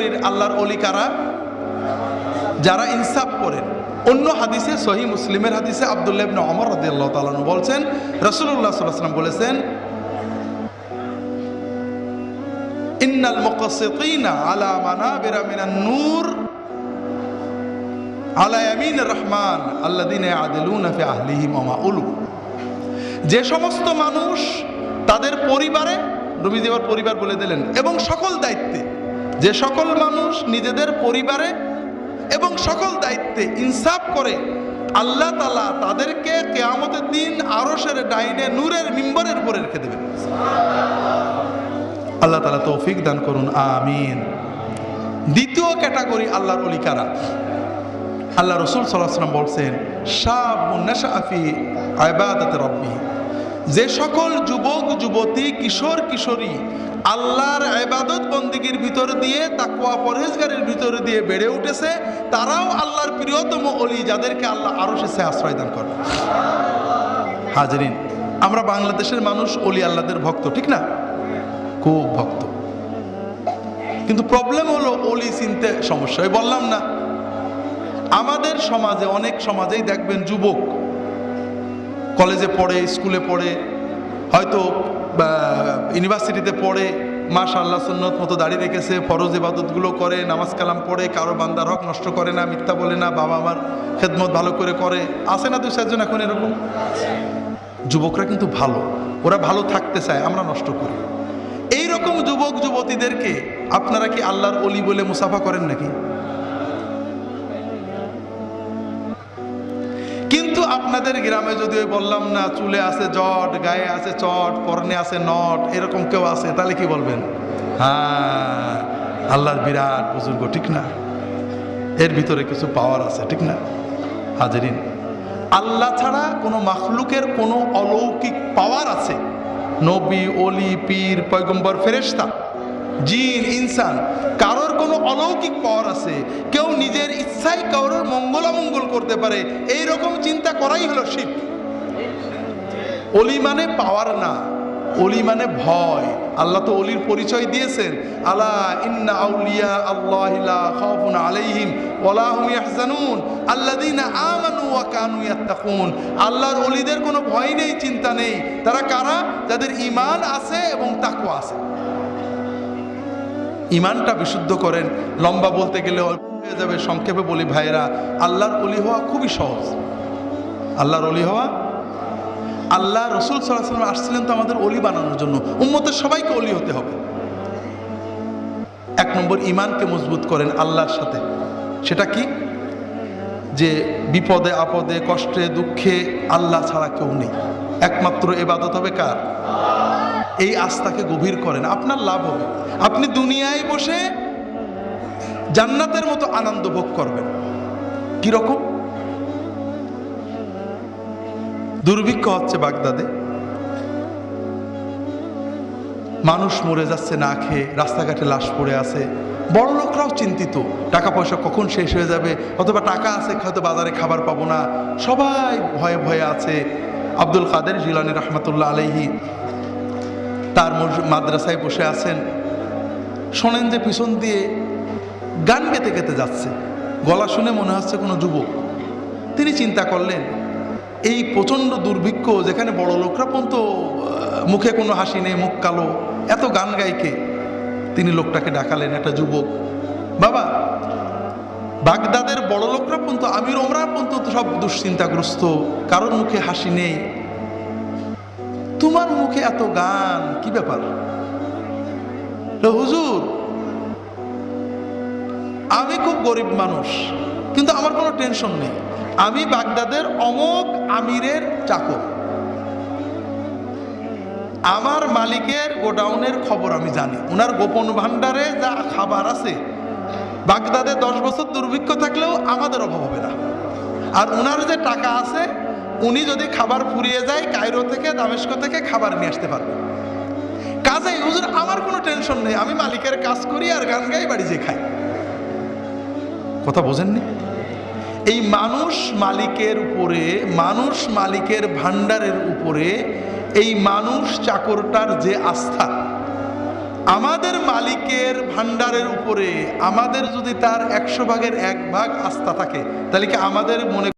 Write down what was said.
শ্রেণীর আল্লাহর ওলি কারা? যারা ইনসাফ করেন। অন্য হাদিসে, সহিহ মুসলিমের হাদিসে আব্দুল্লাহ ইবনে ওমর রাদিয়াল্লাহু তাআলা আনহু বলছেন, রাসূলুল্লাহ সাল্লাল্লাহু আলাইহি ওয়াসাল্লাম বলেছেন, ইন্নাল মুকাসসিতিনা আলা মানাবিরা মিনান নূর আলা ইয়ামিনির রহমান আল্লাযীনা ইয়াদিলুনা ফি আহলিহিম ওয়া মা উলু। যে সমস্ত মানুষ তাদের পরিবারে, নবীজি আবার পরিবার বলে দিলেন, এবং সকল দায়িত্বে, যে সকল মানুষ নিজেদের পরিবারে এবং সকল দায়িত্বে ইনসাফ করে, আল্লাহ তাআলা তাদেরকে কিয়ামতের দিন আরশের ডাইনে নূরের মিম্বরের উপরে রেখে দেবেন। আল্লাহ তাআলা তৌফিক দান করুন, আমিন। দ্বিতীয় ক্যাটাগরি আল্লাহর ওলি কারা? আল্লাহ রাসূল সাল্লাল্লাহু আলাইহি ওয়াসাল্লাম বলছেন, শাবুন নাশআ ফি ইবাদাতি রাব্বিহি। যে সকল যুবক যুবতী, কিশোর কিশোরী আল্লাহর ইবাদত বন্দেগীর ভিতর দিয়ে, তাকওয়া পরহেজগারির ভিতর দিয়ে বেড়ে উঠেছে, তারাও আল্লাহর প্রিয়তম ওলি, যাদেরকে আল্লাহ আরশে সে আশ্রয় দান করে। হাজরিন, আমরা বাংলাদেশের মানুষ ওলি আল্লাহদের ভক্ত, ঠিক না? খুব ভক্ত। কিন্তু প্রবলেম হলো ওলি চিনতে সমস্যা। ওই বললাম না, আমাদের সমাজে, অনেক সমাজেই দেখবেন যুবক কলেজে পড়ে, স্কুলে পড়ে, হয়তো ইউনিভার্সিটিতে পড়ে, মাশাআল্লাহ সুন্নত মতো দাঁড়িয়ে রেখেছে, ফরজ ইবাদতগুলো করে, নামাজ কালাম পড়ে, কারো বান্দার হক নষ্ট করে না, মিথ্যা বলে না, বাবা আমার খেদমত ভালো করে করে। আছে না দুই চারজন এখন এরকম যুবকরা? কিন্তু ভালো, ওরা ভালো থাকতে চায়, আমরা নষ্ট করি। এইরকম যুবক যুবতীদেরকে আপনারা কি আল্লাহর ওলি বলে মুসাফা করেন নাকি? কিন্তু আপনাদের গ্রামে যদি ওই বললাম না, চুলে আছে জট, গায়ে আছে চট, পরনে আছে নট, এরকম কেউ আছে, তাহলে কি বলবেন? হ্যাঁ, আল্লাহর বিরাট বুজুর্গ, ঠিক না? এর ভিতরে কিছু পাওয়ার আছে, ঠিক না? হাজরিন, আল্লাহ ছাড়া কোনো মাখলুকের কোনো অলৌকিক পাওয়ার আছে? নবী, ওলি, পীর, পয়গম্বর, ফেরেশতা, জিন, ইনসান, কারোর কোনো অলৌকিক পাওয়ার আছে? কেউ নিজের ইচ্ছায় কারোর মঙ্গল অমঙ্গল করতে পারে, এইরকম চিন্তা করাই হলো শিরক। ওলি মানে পাওয়ার না, ওলি মানে ভয়। আল্লাহ তো ওলির পরিচয় দিয়েছেন, আলা ইন্না আউলিয়া আল্লাহি লা খাউফুন আলাইহিম ওয়া লা হুম ইয়াহজানুন আল্লাযীনা আমানু ওয়া কানু ইয়াত্তাকুন। আল্লাহর ওলিদের কোনো ভয় নেই, চিন্তা নেই। তারা কারা? যাদের ঈমান আছে এবং তাকওয়া আছে। ঈমানটা বিশুদ্ধ করেন। লম্বা বলতে গেলে হয়ে যাবে, সংক্ষেপে বলি ভাইয়েরা, আল্লাহর ওলি হওয়া খুবই সহজ। আল্লাহর ওলি হওয়া, আল্লাহ রাসূল সাল্লাল্লাহু আলাইহি ওয়াসাল্লাম আসছিলেন তো আমাদের ওলি বানানোর জন্য। উম্মতের সবাইকে ওলি হতে হবে। এক নম্বর, ঈমানকে মজবুত করেন আল্লাহর সাথে। সেটা কি? যে বিপদে আপদে, কষ্টে দুঃখে আল্লাহ ছাড়া কেউ নেই, একমাত্র ইবাদত হবে কার? এই আস্থাকে গভীর করেন, আপনার লাভ হবে। আপনি দুনিয়ায় বসে জান্নাতের মতো আনন্দ ভোগ করবেন। কিরকম? দুর্ভিক্ষ হচ্ছে বাগদাদে, মানুষ মরে যাচ্ছে না খেয়ে, রাস্তাঘাটে লাশ পড়ে আছে। বড় লোকরাও চিন্তিত, টাকা পয়সা কখন শেষ হয়ে যাবে, অথবা টাকা আছে হয়তো বাজারে খাবার পাবো না, সবাই ভয়ে ভয়ে আছে। আব্দুল কাদের জিলানী রহমতুল্লাহ আলাইহি তার মাদ্রাসায় বসে আছেন, শোনেন যে পিছন দিয়ে গান গেতে গেতে যাচ্ছে, গলা শুনে মনে হচ্ছে কোনো যুবক। তিনি চিন্তা করলেন, এই প্রচণ্ড দুর্ভিক্ষ, যেখানে বড় লোকরা পর্যন্ত মুখে কোনো হাসি নেই, মুখ কালো, এত গান গাইকে। তিনি লোকটাকে ডাকালেন, একটা যুবক, বাবা, বাগদাদের বড় লোকরা পর্যন্ত, আমির ওমরা পর্যন্ত সব দুশ্চিন্তাগ্রস্ত, কারোর মুখে হাসি নেই, তোমার মুখে এত গান, কি ব্যাপার? হুজুর, আমি খুব গরিব মানুষ, কিন্তু আমার কোনো টেনশন নেই। আমি বাগদাদের অমোক আমিরের চাকর, আমার মালিকের গোডাউনের খবর আমি জানি, ওনার গোপন ভান্ডারে যা খাবার আছে, বাগদাদে 10 বছর দুর্ভিক্ষ থাকলেও আমাদের অভাব হবে না। আর ওনার যে টাকা আছে, উনি যদি খাবার ফুরিয়ে যায়, কায়রো থেকে, দামেস্ক থেকে খাবার নিয়ে আসতে পারবে। কাজেই হুজুর আমার কোনো টেনশন নেই, আমি মালিকের কাজ করি আর গান গাই, বাড়ি যেয়ে খাই। কথা বোঝেননি? এই মানুষ মালিকের উপরে, মানুষ মালিকের ভান্ডারের উপরে এই মানুষ চাকরটার যে আস্থা, আমাদের মালিকের ভান্ডারের উপরে আমাদের যদি তার 100 ভাগের 1 ভাগ আস্থা থাকে, তাহলে কি আমাদের মনে